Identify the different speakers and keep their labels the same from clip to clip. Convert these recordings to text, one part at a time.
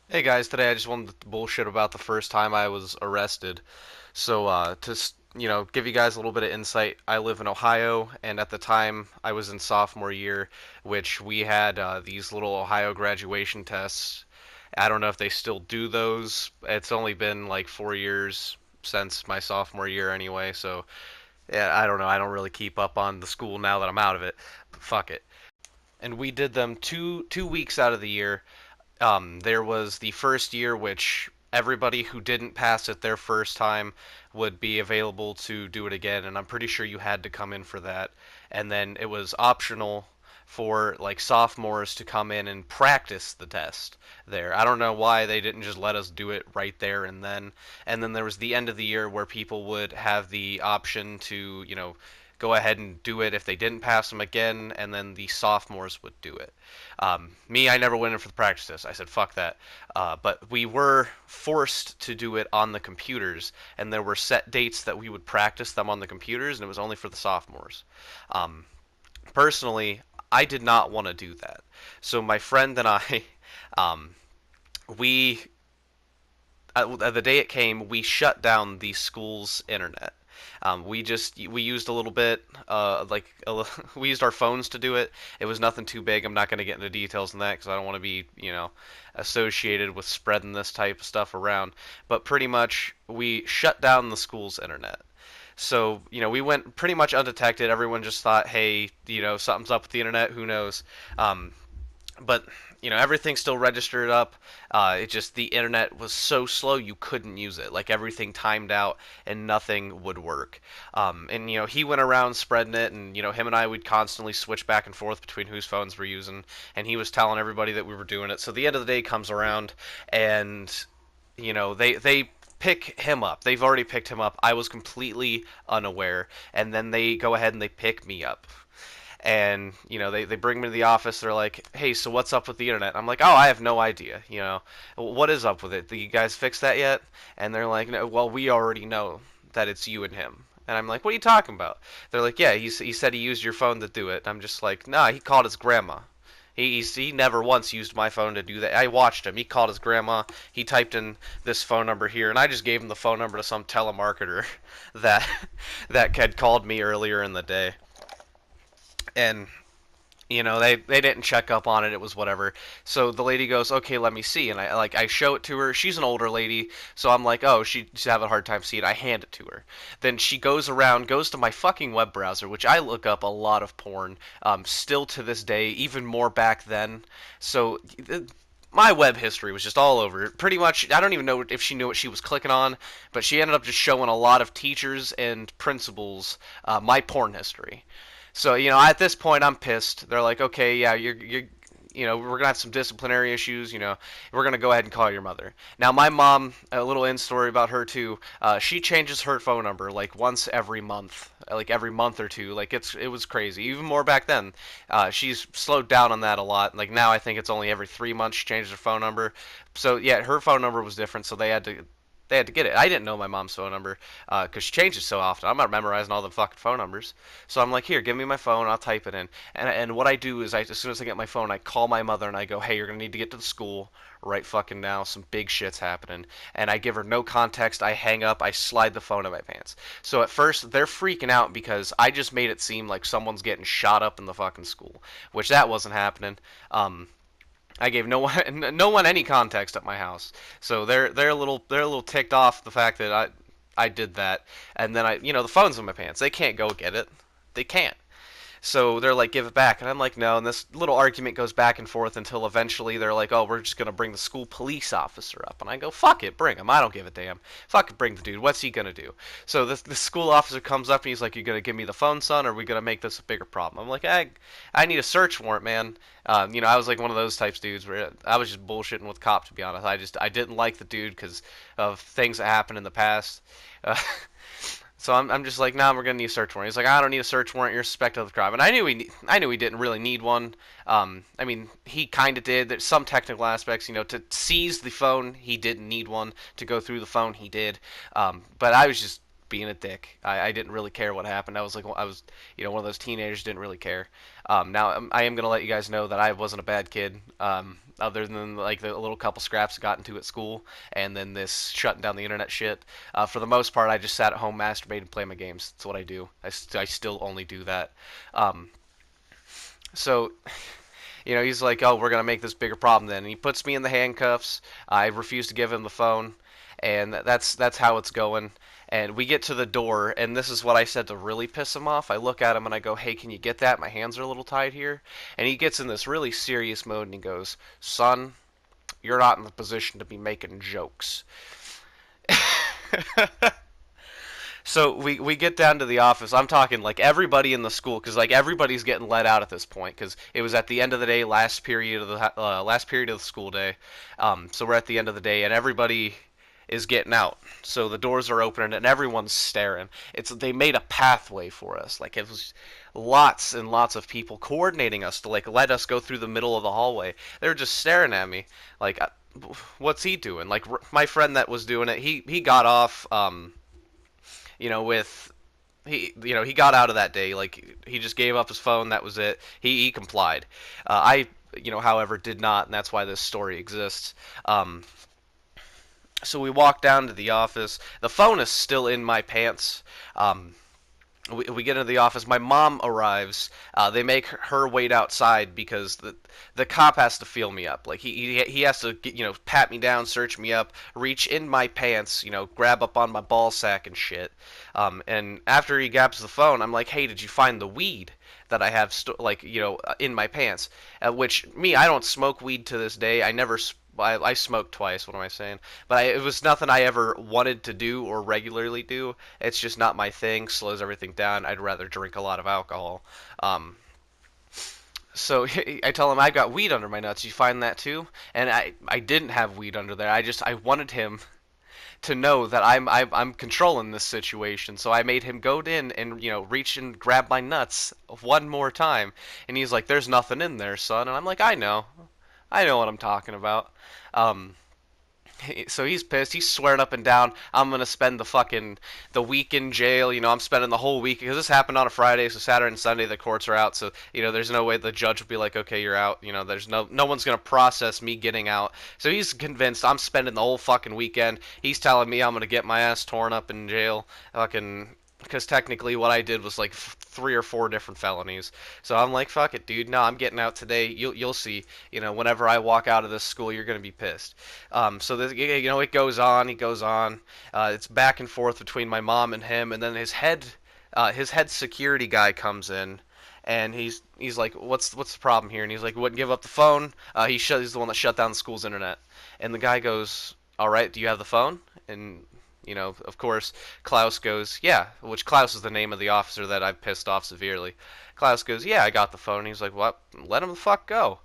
Speaker 1: Hey guys, today I just wanted to bullshit about the first time I was arrested. So, give you guys a little bit of insight, I live in Ohio, and at the time I was in sophomore year, which we had these little Ohio graduation tests. I don't know if they still do those. It's only been like 4 years since my sophomore year anyway, so yeah, I don't know. I don't really keep up on the school now that I'm out of it. But fuck it. And we did them two weeks out of the year. There was the first year, which everybody who didn't pass it their first time would be available to do it again, and I'm pretty sure you had to come in for that. And then it was optional for like sophomores to come in and practice the test there. I don't know why they didn't just let us do it right there and then. And then there was the end of the year where people would have the option to, go ahead and do it if they didn't pass them again, and then the sophomores would do it. Me, I never went in for the practice test. I said, fuck that. But we were forced to do it on the computers, and there were set dates that we would practice them on the computers, and it was only for the sophomores. Um, Personally, I did not want to do that. So my friend and I, um, we, the day it came, we shut down the school's internet. We used a little bit, we used our phones to do it. It was nothing too big. I'm not going to get into details on that because I don't want to be, associated with spreading this type of stuff around. But pretty much, we shut down the school's internet. So, we went pretty much undetected. Everyone just thought, hey, something's up with the internet. Who knows? But everything still registered up. It just the internet was so slow you couldn't use it. Like everything timed out and nothing would work. And he went around spreading it, and him and I would constantly switch back and forth between whose phones we're using, and he was telling everybody that we were doing it. So the end of the day comes around, and they pick him up. They've already picked him up. I was completely unaware, and then they go ahead and they pick me up, and they bring me to the office. They're like, hey, so what's up with the internet? I'm like, oh, I have no idea. What is up with it? Do you guys fix that yet? And they're like, no, well, we already know that it's you and him. And I'm like, what are you talking about? They're like, yeah, he said he used your phone to do it. I'm just like, nah, he called his grandma. He never once used my phone to do that. I watched him. He called his grandma. He typed in this phone number here, and I just gave him the phone number to some telemarketer that that had called me earlier in the day. And they didn't check up on it. It was whatever. So the lady goes, okay, let me see. And I show it to her. She's an older lady, so I'm like, oh, she's having a hard time seeing it. I hand it to her. Then she goes around, goes to my fucking web browser, which I look up a lot of porn, still to this day, even more back then. So my web history was just all over it. Pretty much, I don't even know if she knew what she was clicking on, but she ended up just showing a lot of teachers and principals my porn history. So at this point, I'm pissed. They're like, okay, yeah, we're gonna have some disciplinary issues. We're gonna go ahead and call your mother. Now, my mom, a little in story about her too. She changes her phone number like once every month, like every month or two. Like it was crazy. Even more back then. She's slowed down on that a lot. Like now, I think it's only every 3 months she changes her phone number. So yeah, her phone number was different. So they had to get it. I didn't know my mom's phone number because she changes so often. I'm not memorizing all the fucking phone numbers. So I'm like, here, give me my phone. I'll type it in. And what I do is, as soon as I get my phone, I call my mother and I go, hey, you're gonna need to get to the school right fucking now. Some big shit's happening. And I give her no context. I hang up. I slide the phone in my pants. So at first they're freaking out because I just made it seem like someone's getting shot up in the fucking school, which that wasn't happening. I gave no one any context at my house, so they're a little ticked off the fact that I did that, and then the phone's in my pants. They can't go get it. They can't. So they're like, give it back. And I'm like, no. And this little argument goes back and forth until eventually they're like, oh, we're just going to bring the school police officer up. And I go, fuck it, bring him. I don't give a damn. Fuck it, bring the dude. What's he going to do? So the school officer comes up and he's like, you going to give me the phone, son, or are we going to make this a bigger problem? I'm like, I need a search warrant, man. I was like one of those types dudes where I was just bullshitting with cop, to be honest. I didn't like the dude because of things that happened in the past. Uh, So I'm just like, nah, we're gonna need a search warrant. He's like, I don't need a search warrant. You're suspected of the crime, and I knew he didn't really need one. I mean, he kind of did. There's some technical aspects, to seize the phone, he didn't need one. To go through the phone, he did. But I was just being a dick. I didn't really care what happened. I was one of those teenagers didn't really care. Now I am gonna let you guys know that I wasn't a bad kid. Other than like the little couple scraps I got into at school, and then this shutting down the internet shit. For the most part, I just sat at home, masturbated, and play my games. That's what I do. I still only do that. Um, so he's like, "Oh, we're gonna make this bigger problem." Then and he puts me in the handcuffs. I refuse to give him the phone, and that's how it's going. And we get to the door, and this is what I said to really piss him off. I look at him and I go, "Hey, can you get that? My hands are a little tied here." And he gets in this really serious mode and he goes, "Son, you're not in the position to be making jokes." So we get down to the office. I'm talking like everybody in the school, because like everybody's getting let out at this point, because it was at the end of the day, last period of the school day. So we're at the end of the day, and everybody is getting out. So the doors are opening, and everyone's staring. They made a pathway for us. Like it was lots and lots of people coordinating us to like let us go through the middle of the hallway. They were just staring at me like, what's he doing? Like my friend that was doing it, he got off. With he got out of that day. Like he just gave up his phone. That was it. He complied. I however did not, and that's why this story exists. So we walk down to the office. The phone is still in my pants. We get into the office. My mom arrives. They make her wait outside because the cop has to feel me up. Like he has to pat me down, search me up, reach in my pants, grab up on my ball sack and shit. And after he grabs the phone, I'm like, "Hey, did you find the weed that I have in my pants?" Which I don't smoke weed to this day. I smoked twice. What am I saying? But it was nothing I ever wanted to do or regularly do. It's just not my thing. Slows everything down. I'd rather drink a lot of alcohol. So I tell him I got weed under my nuts. You find that too? And I didn't have weed under there. I wanted him to know that I'm controlling this situation. So I made him go in and reach and grab my nuts one more time. And he's like, "There's nothing in there, son." And I'm like, I know what I'm talking about. Um, so he's pissed. He's swearing up and down, "I'm gonna spend the week in jail. I'm spending the whole week because this happened on a Friday, so Saturday and Sunday the courts are out. So there's no way the judge will be like, okay, you're out. There's no one's gonna process me getting out. So he's convinced I'm spending the whole fucking weekend. He's telling me I'm gonna get my ass torn up in jail. Fucking because technically what I did was like 3 or 4 different felonies. So I'm like, fuck it, dude. No, I'm getting out today. You'll see. Whenever I walk out of this school, you're gonna be pissed. So this, it goes on. He goes on. It's back and forth between my mom and him, and then his head security guy comes in. And he's like, what's the problem here? And he's like, wouldn't give up the phone. He's the one that shut down the school's internet. And the guy goes, "All right, do you have the phone?" And of course, Klaus goes, "Yeah," which Klaus is the name of the officer that I've pissed off severely. Klaus goes, "Yeah, I got the phone." And he's like, "What? Let him the fuck go."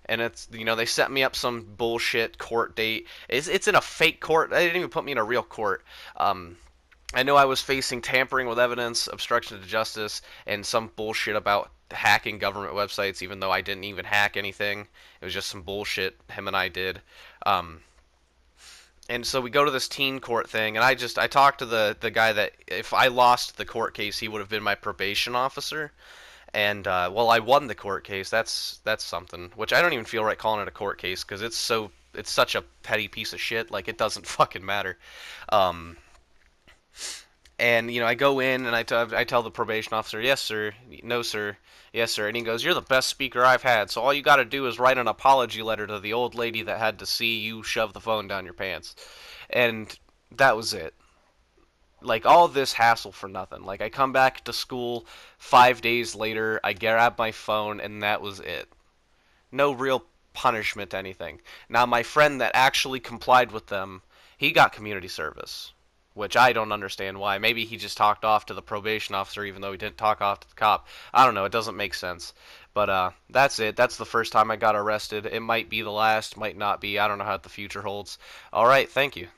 Speaker 1: And it's, they set me up some bullshit court date. It's in a fake court. They didn't even put me in a real court. I know I was facing tampering with evidence, obstruction of justice, and some bullshit about hacking government websites, even though I didn't even hack anything. It was just some bullshit him and I did. And so we go to this teen court thing, and I talked to the guy that if I lost the court case, he would have been my probation officer. And I won the court case. That's something. Which I don't even feel right calling it a court case because it's such a petty piece of shit. Like it doesn't fucking matter. And I go in and I tell the probation officer, "Yes, sir." "No, sir." "Yes, sir." And he goes, "You're the best speaker I've had. So all you got to do is write an apology letter to the old lady that had to see you shove the phone down your pants." And that was it. Like all this hassle for nothing. Like I come back to school 5 days later, I grab my phone, and that was it. No real punishment, anything. Now my friend that actually complied with them, he got community service, which I don't understand why. Maybe he just talked off to the probation officer even though he didn't talk off to the cop. I don't know. It doesn't make sense. But that's it. That's the first time I got arrested. It might be the last, might not be. I don't know how the future holds. All right. Thank you.